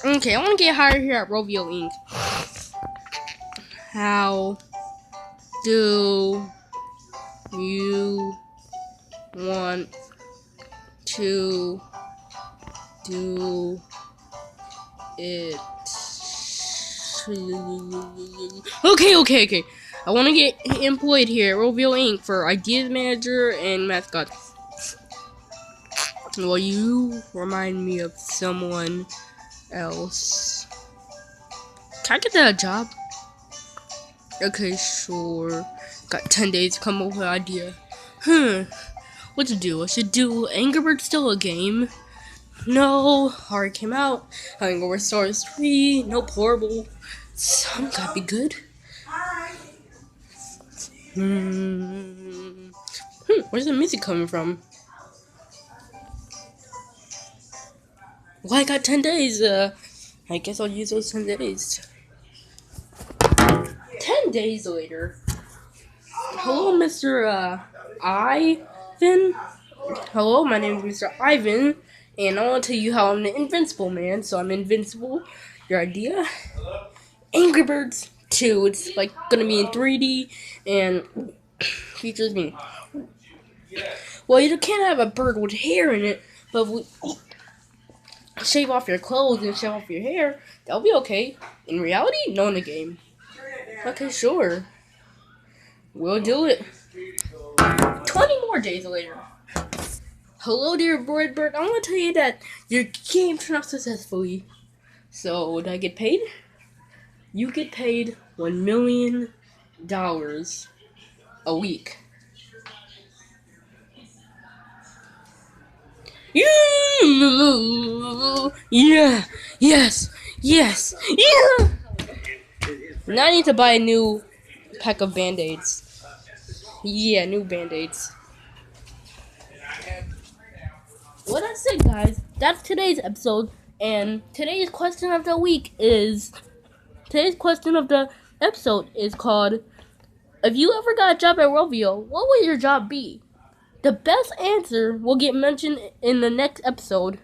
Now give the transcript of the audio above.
Okay, I want to get hired here at Rovio Inc. How do you want to do it? Okay. I want to get employed here at Rovio Inc. for ideas manager and mascot. Well, you remind me of someone else. Can I get that job? Okay, sure. Got 10 days to come up with an idea. What to do? I should do Angry Birds still a game? No, already came out. Angry Birds Stars 3, no horrible. Some gotta be good. Where's the music coming from? Well, I got 10 days. I guess I'll use those 10 days. 10 days later. Hello, Mr. Ivan. Hello, my name is Mr. Ivan, and I want to tell you how I'm the invincible man. So I'm invincible. Your idea? Angry Birds 2. It's like gonna be in 3D and features me. Well, you can't have a bird with hair in it, but if we shave off your clothes and shave off your hair, that'll be okay. In reality, no in the game. Okay, sure. We'll do it. 20 more days later. Hello, dear bird. I want to tell you that your game turned out successfully. So, would I get paid? You get paid $1 million a week. Yeah, yes, yeah. Now I need to buy a new pack of Band-Aids. Yeah, new Band-Aids. What I said, guys, that's today's episode, and today's question of the episode is called, if you ever got a job at Rovio, what would your job be? The best answer will get mentioned in the next episode.